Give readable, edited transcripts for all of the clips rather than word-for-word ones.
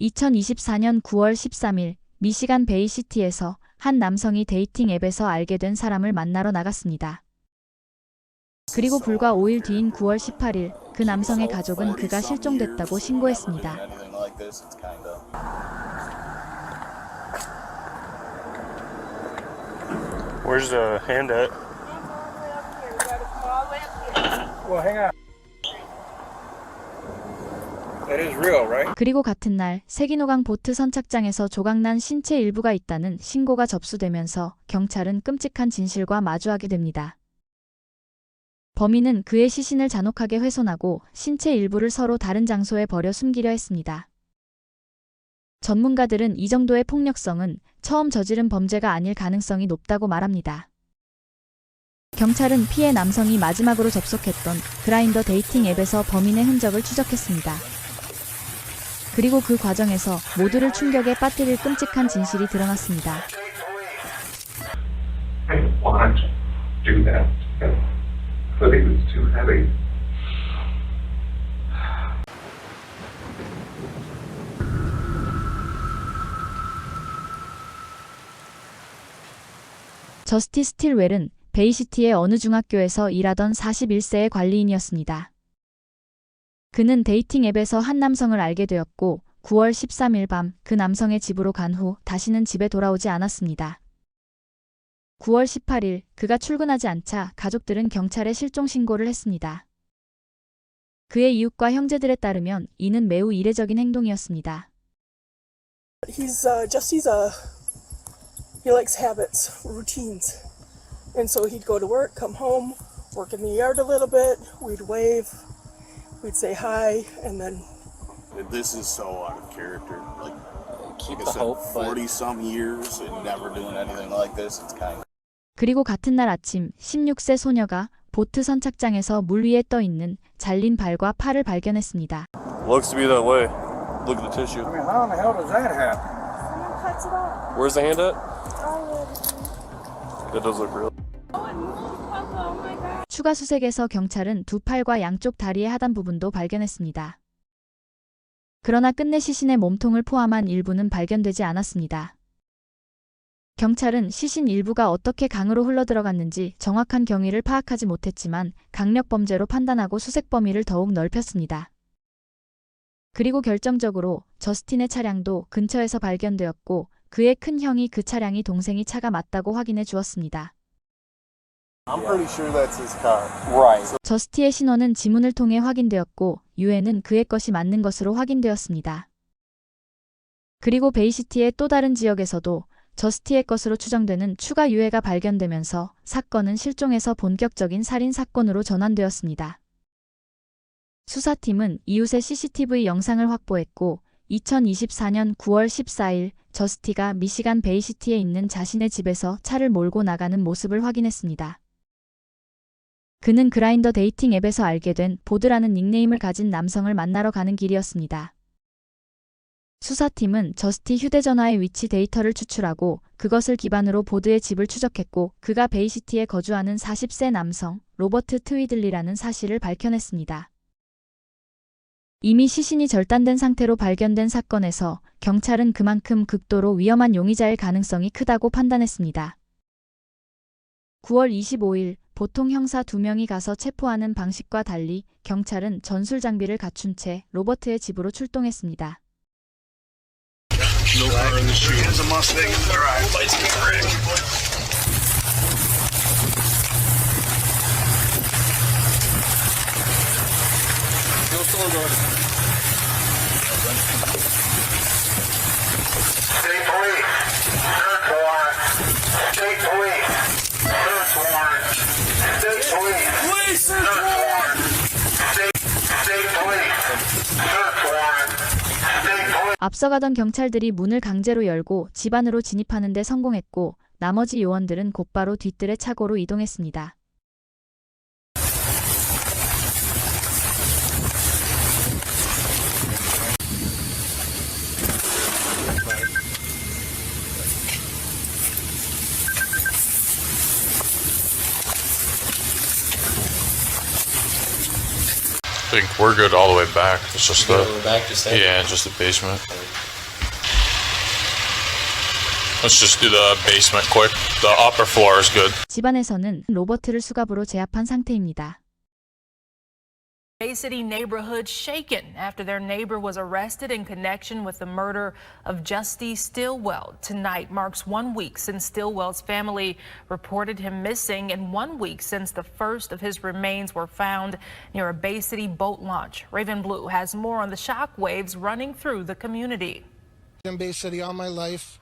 2024년 9월 13일 미시간 베이시티에서 한 남성이 데이팅 앱에서 알게 된 사람을 만나러 나갔습니다. 그리고 불과 5일 뒤인 9월 18일 그 남성의 가족은 그가 실종됐다고 신고했습니다. Where's the hand at? Well, hang on. That is real, right? 그리고 같은 날 세기노강 보트 선착장에서 조각난 신체 일부가 있다는 신고가 접수되면서 경찰은 끔찍한 진실과 마주하게 됩니다. 범인은 그의 시신을 잔혹하게 훼손하고 신체 일부를 서로 다른 장소에 버려 숨기려 했습니다. 전문가들은 이 정도의 폭력성은 처음 저지른 범죄가 아닐 가능성이 높다고 말합니다. 경찰은 피해 남성이 마지막으로 접속했던 그라인더 데이팅 앱에서 범인의 흔적을 추적했습니다. 그리고 그 과정에서 모두를 충격에 빠뜨릴 끔찍한 진실이 드러났습니다. I want to do that, but it was too heavy. 저스티 스틸웰은 베이시티의 어느 중학교에서 일하던 41세의 관리인이었습니다. 그는 데이팅 앱에서 한 남성을 알게 되었고 9월 13일 밤 그 남성의 집으로 간 후 다시는 집에 돌아오지 않았습니다. 9월 18일 그가 출근하지 않자 가족들은 경찰에 실종 신고를 했습니다. 그의 이웃과 형제들에 따르면 이는 매우 이례적인 행동이었습니다. He likes habits, routines. And so he'd go to work, come home, work in the yard a little bit, we'd wave, we'd say hi, and then... This is so out of character. Like keep I the said, hope, but 40-some years and never doing anything like this. It's kind of... 그리고 같은 날 아침 16세 소녀가 보트 선착장에서 물 위에 떠 있는 잘린 발과 팔을 발견했습니다. Looks to be that way. Look at the tissue. I mean, how in the hell does that happen? Someone cuts it off. Where's the hand at? Oh, That does look real. oh my God. 추가 수색에서 경찰은 두 팔과 양쪽 다리의 하단 부분도 발견했습니다. 그러나 끝내 시신의 몸통을 포함한 일부는 발견되지 않았습니다. 경찰은 시신 일부가 어떻게 강으로 흘러들어갔는지 정확한 경위를 파악하지 못했지만 강력범죄로 판단하고 수색 범위를 더욱 넓혔습니다. 그리고 결정적으로 저스틴의 차량도 근처에서 발견되었고 그의 큰 형이 그 차량이 동생이 차가 맞다고 확인해 주었습니다. I'm pretty sure that's his car. right. 저스티의 신원은 지문을 통해 확인되었고 유해는 그의 것이 맞는 것으로 확인되었습니다. 그리고 베이시티의 또 다른 지역에서도 저스티의 것으로 추정되는 추가 유해가 발견되면서 사건은 실종에서 본격적인 살인 사건으로 전환되었습니다. 수사팀은 이웃의 CCTV 영상을 확보했고 2024년 9월 14일 저스티가 미시간 베이시티에 있는 자신의 집에서 차를 몰고 나가는 모습을 확인했습니다. 그는 그라인더 데이팅 앱에서 알게 된 보드라는 닉네임을 가진 남성을 만나러 가는 길이었습니다. 수사팀은 저스티 휴대전화의 위치 데이터를 추출하고 그것을 기반으로 보드의 집을 추적했고 그가 베이시티에 거주하는 40세 남성 로버트 트위들리라는 사실을 밝혀냈습니다. 이미 시신이 절단된 상태로 발견된 사건에서 경찰은 그만큼 극도로 위험한 용의자일 가능성이 크다고 판단했습니다. 9월 25일 보통 형사 2명이 가서 체포하는 방식과 달리 경찰은 전술 장비를 갖춘 채 로버트의 집으로 출동했습니다. State police, search warrant. State police, search warrant. State police, search warrant. State police, search warrant. State police. 앞서가던 경찰들이 문을 강제로 열고 집 안으로 진입하는 데 성공했고 나머지 요원들은 곧바로 뒤뜰의 차고로 이동했습니다. I think we're good all the way back. It's just the Back to stay. yeah, just the basement. Let's just do the basement quick. The upper floor is good. 집안에서는 로버트를 수갑으로 제압한 상태입니다. Bay City neighborhood shaken after their neighbor was arrested in connection with the murder of Justy Stillwell. Tonight marks 1 week since Stillwell's family reported him missing and 1 week since the first of his remains were found near a Bay City boat launch. Raven Blue has more on the shockwaves running through the community. In Bay City all my life.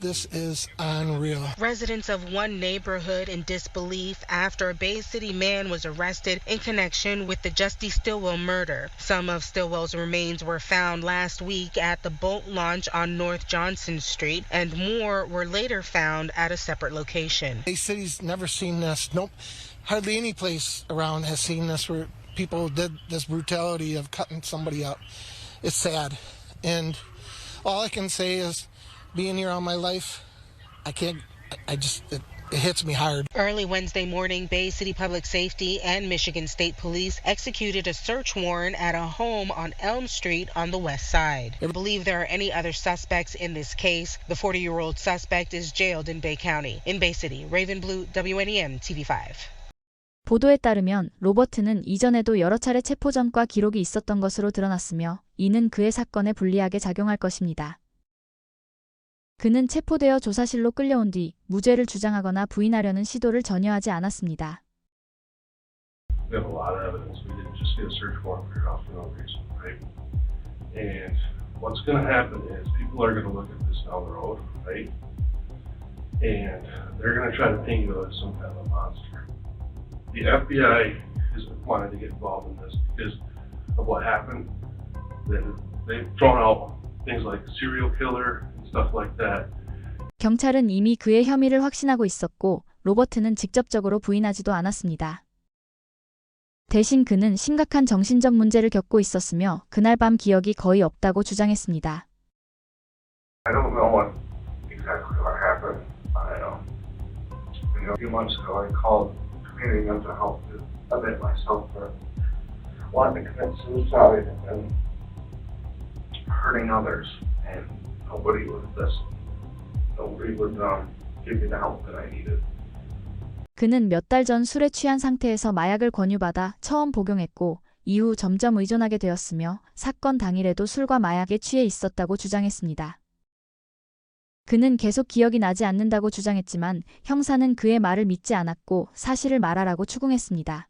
This is unreal. Residents of one neighborhood in disbelief after a Bay City man was arrested in connection with the Justy Stillwell murder. Some of Stillwell's remains were found last week at the boat launch on North Johnson Street, and more were later found at a separate location. Bay City's never seen this. Nope. Hardly any place around has seen this where people did this brutality of cutting somebody up. It's sad. And all I can say is, being here all my life, it hits me hard. Early Wednesday morning, Bay City Public Safety and Michigan State Police executed a search warrant at a home on Elm Street on the west side. They believe there are any other suspects in this case. The 40-year-old suspect is jailed in Bay County. In Bay City, Raven Blue, WNEM TV5. 보도에 따르면 로버트는 이전에도 여러 차례 체포 전과 기록이 있었던 것으로 드러났으며 이는 그의 사건에 불리하게 작용할 것입니다. 그는 체포되어 조사실로 끌려온 뒤 무죄를 주장하거나 부인하려는 시도를 전혀 하지 않았습니다. We have a lot of evidence. We didn't just get a search warrant for your house for no reason, right? And what's going to happen is people are going to look at this down the road, right? And they're going to try to paint you as some kind of a monster. The FBI is wanting to get involved in this because of what happened. They've thrown out things like serial killer and stuff like that. 경찰은 이미 그의 혐의를 확신하고 있었고 로버트는 직접적으로 부인하지도 않았습니다. 대신 그는 심각한 정신적 문제를 겪고 있었으며 그날 밤 기억이 거의 없다고 주장했습니다. I don't know what exactly what happened. A few months ago I called community mental health to admit myself for wanting to commit suicide and hurting others, and nobody would listen. Nobody would give me the help that I needed. 그는 몇 달 전 술에 취한 상태에서 마약을 권유받아 처음 복용했고 이후 점점 의존하게 되었으며 사건 당일에도 술과 마약에 취해 있었다고 주장했습니다. 그는 계속 기억이 나지 않는다고 주장했지만 형사는 그의 말을 믿지 않았고 사실을 말하라고 추궁했습니다.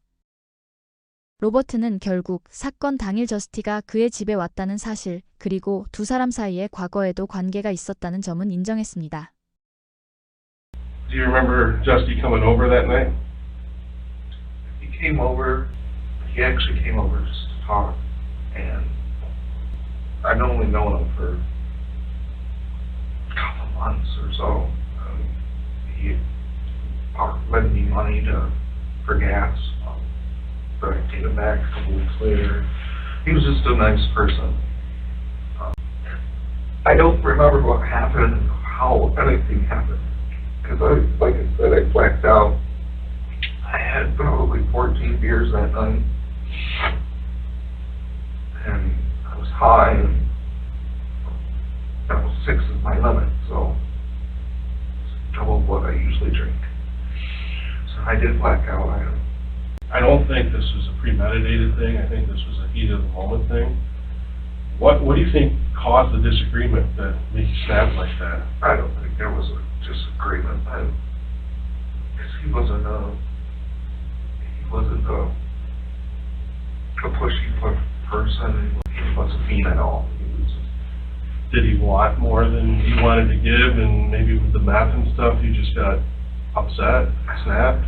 로버트는 결국 사건 당일 저스티가 그의 집에 왔다는 사실, 그리고 두 사람 사이에 과거에도 관계가 있었다는 점은 인정했습니다. Do you remember Justy coming over that night? He came over. He actually came over just to talk, and I'd only known him for a couple months or so. He lent me money for gas. But I paid him back a couple weeks later. He was just a nice person. I don't remember what happened, how anything happened. Because like I said, I blacked out. I had probably 14 beers that night. And I was high, and that was 6 is my limit, so it's double what I usually drink. So I did black out. I don't think this was a premeditated thing. I think this was a heat of the moment thing. What do you think caused the disagreement that made you snap like that? I don't think there was a disagreement. Because he wasn't a pushy person. He wasn't mean at all. Did he want more than he wanted to give, and maybe with the math and stuff you just got upset, snapped?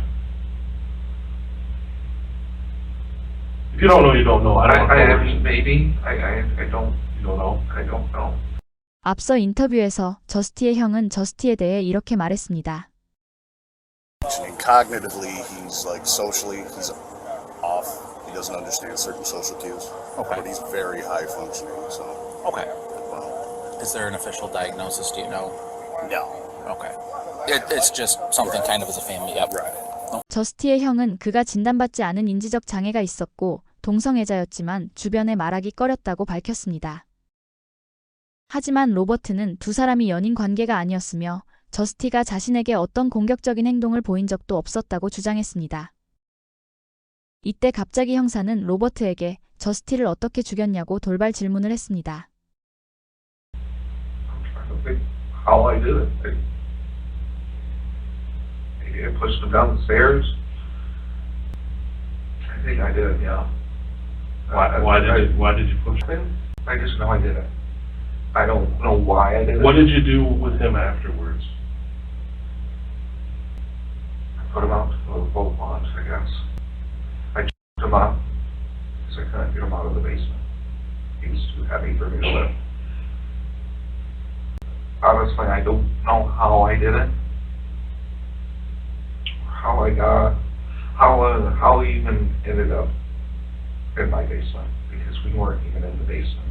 If you don't know, you don't know. Maybe. I don't. You don't know. I don't know. 앞서 인터뷰에서 저스티의 형은 저스티에 대해 이렇게 말했습니다. Cognitively, he's like socially, he's off. He doesn't understand certain social cues. Okay. But he's very high functioning. So. Okay. Is there an official diagnosis? Do you know? No. Okay. It's just something kind of as a family. Yep. Right. 저스티의 형은 그가 진단받지 않은 인지적 장애가 있었고 동성애자였지만 주변에 말하기 꺼렸다고 밝혔습니다. 하지만 로버트는 두 사람이 연인 관계가 아니었으며 저스티가 자신에게 어떤 공격적인 행동을 보인 적도 없었다고 주장했습니다. 이때 갑자기 형사는 로버트에게 저스티를 어떻게 죽였냐고 돌발 질문을 했습니다. I don't think how I did it. Maybe I pushed him down the stairs. I think I did, yeah. Why did you push him? I just know I did it. I don't know why I did it. What did you do with him afterwards? I put him out to the boat launch, I guess. I jumped him up because I couldn't get him out of the basement. He was too heavy for me to lift. Honestly, I don't know how I did it. How I got, how we even ended up in my basement, because we weren't even in the basement.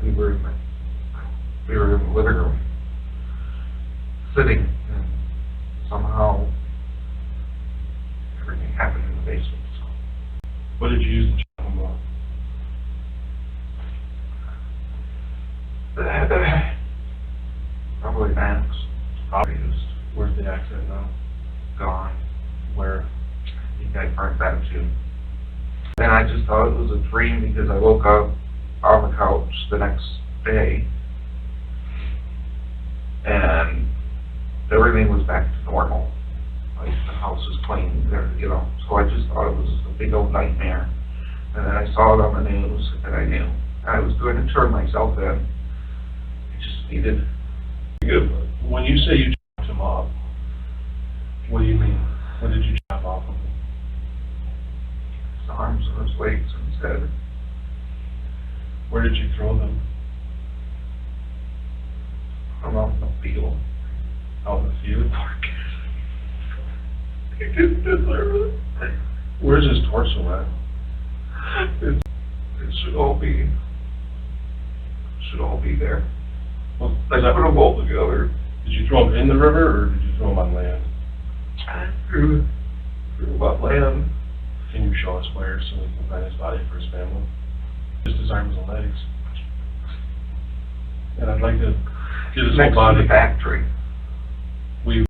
We were in the living room, sitting, and somehow everything happened in the basement. So. What did you use to chop him up? Probably Max. Used. Where's the accident now? Gone. Where? I think I burnt that too. And I just thought it was a dream because I woke up on the couch the next day and everything was back to normal. Like the house was clean, you know. So I just thought it was a big old nightmare. And then I saw it on the news and I knew I was going to turn myself in. I just needed. Good. When you say you chopped him up, what do you mean? What did you chop off of him? His arms and his legs and his head. Where did you throw them? I'm out in the field. Out in the field? He didn't deserve it. Where's his torso at? It should all be there. Well, I put them all together. Did you throw him in the river or did you throw him on land? I threw them on land. Can you show us where so we can find his body for his family? Just his arms and legs. And I'd like to get his whole Next to body. the factory.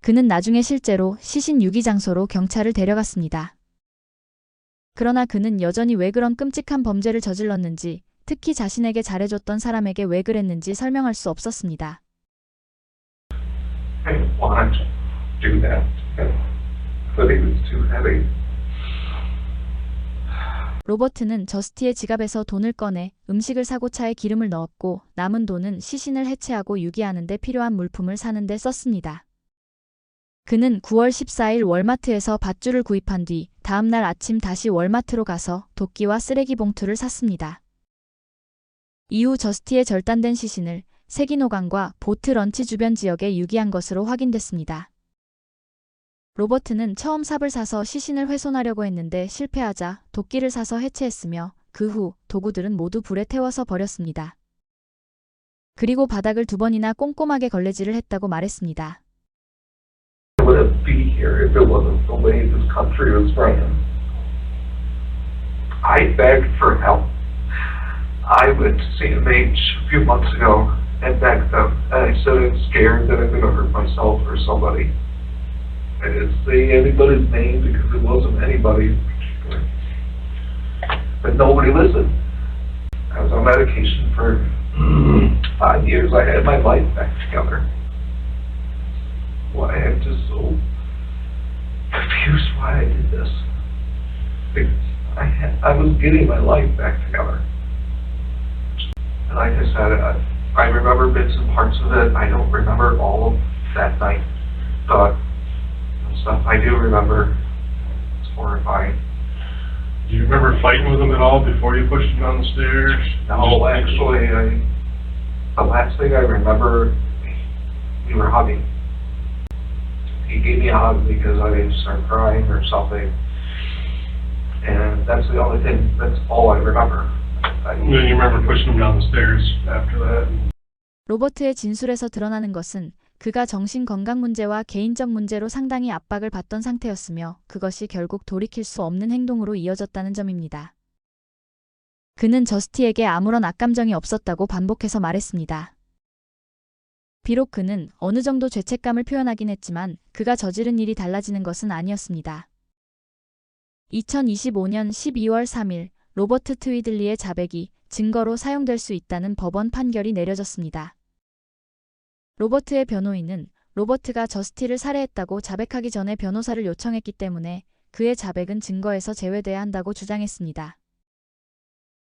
그는 나중에 실제로 시신 유기 장소로 경찰을 데려갔습니다. 그러나 그는 여전히 왜 그런 끔찍한 범죄를 저질렀는지, 특히 자신에게 잘해줬던 사람에게 왜 그랬는지 설명할 수 없었습니다. I didn't want to do that, but he was too heavy. 로버트는 저스티의 지갑에서 돈을 꺼내 음식을 사고 차에 기름을 넣었고 남은 돈은 시신을 해체하고 유기하는 데 필요한 물품을 사는 데 썼습니다. 그는 9월 14일 월마트에서 밧줄을 구입한 뒤 다음 날 아침 다시 월마트로 가서 도끼와 쓰레기 봉투를 샀습니다. 이후 저스티의 절단된 시신을 세기노강과 보트 런치 주변 지역에 유기한 것으로 확인됐습니다. 로버트는 처음 삽을 사서 시신을 훼손하려고 했는데 실패하자 도끼를 사서 해체했으며 그 후 도구들은 모두 불에 태워서 버렸습니다. 그리고 바닥을 2번이나 꼼꼼하게 걸레질을 했다고 말했습니다. I wouldn't be here if it wasn't the way this country was ran. I begged for help. I went to CMH a few months ago and begged them, and I said I'm scared that I'm going to hurt myself or somebody. I didn't say anybody's name because it wasn't anybody in particular. But nobody listened. I was on medication for 5 years. I had my life back together. Why I'm just so confused why I did this. Because I was getting my life back together. And like I said, I remember bits and parts of it. I don't remember all of that night, but the stuff I do remember, it's horrifying. Do you remember fighting with him at all before you pushed him down the stairs? No, actually, the last thing I remember, we were hugging. He gave me a hug because I started crying or something. And that's the only thing, that's all I remember. And then you remember pushing him down the stairs after that? 로버트의 진술에서 드러나는 것은 그가 정신 건강 문제와 개인적 문제로 상당히 압박을 받던 상태였으며 그것이 결국 돌이킬 수 없는 행동으로 이어졌다는 점입니다. 그는 저스티에게 아무런 악감정이 없었다고 반복해서 말했습니다. 비록 그는 어느 정도 죄책감을 표현하긴 했지만 그가 저지른 일이 달라지는 것은 아니었습니다. 2025년 12월 3일 로버트 트위들리의 자백이 증거로 사용될 수 있다는 법원 판결이 내려졌습니다. 로버트의 변호인은 로버트가 저스티를 살해했다고 자백하기 전에 변호사를 요청했기 때문에 그의 자백은 증거에서 제외돼야 한다고 주장했습니다.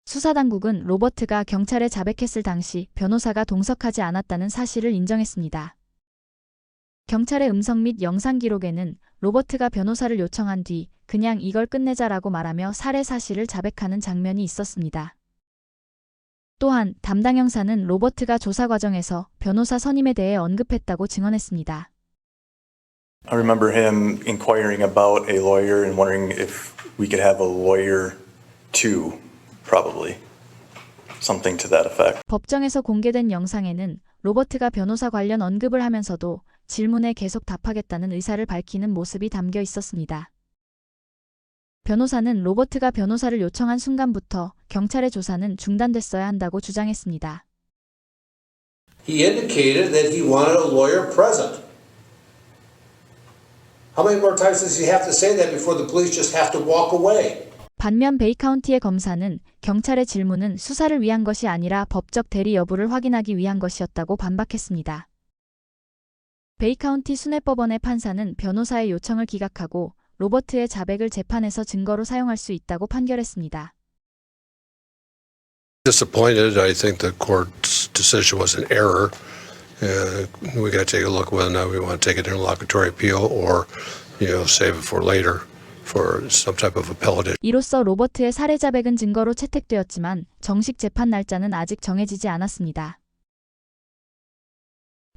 수사당국은 로버트가 경찰에 자백했을 당시 변호사가 동석하지 않았다는 사실을 인정했습니다. 경찰의 음성 및 영상 기록에는 로버트가 변호사를 요청한 뒤 그냥 이걸 끝내자라고 말하며 살해 사실을 자백하는 장면이 있었습니다. 또한 담당 형사는 로버트가 조사 과정에서 변호사 선임에 대해 언급했다고 증언했습니다. I remember him inquiring about a lawyer and wondering if we could have a lawyer too, probably. Something to that effect. 법정에서 공개된 영상에는 로버트가 변호사 관련 언급을 하면서도 질문에 계속 답하겠다는 의사를 밝히는 모습이 담겨 있었습니다. 변호사는 로버트가 변호사를 요청한 순간부터 경찰의 조사는 중단됐어야 한다고 주장했습니다. He indicated that he wanted a lawyer present. How many more times does he have to say that before the police just have to walk away? 반면 베이 카운티의 검사는 경찰의 질문은 수사를 위한 것이 아니라 법적 대리 여부를 확인하기 위한 것이었다고 반박했습니다. 베이 카운티 수뇌법원의 판사는 변호사의 요청을 기각하고 로버트의 자백을 재판에서 증거로 사용할 수 있다고 판결했습니다. Disappointed. I think the court's decision was an error. We got to take a look whether or not we want to take an interlocutory appeal or, save it for later for some type of appellate. 이로써 로버트의 살해 자백은 증거로 채택되었지만 정식 재판 날짜는 아직 정해지지 않았습니다.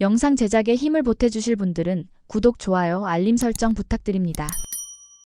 영상 제작에 힘을 보태주실 분들은 구독, 좋아요, 알림 설정 부탁드립니다.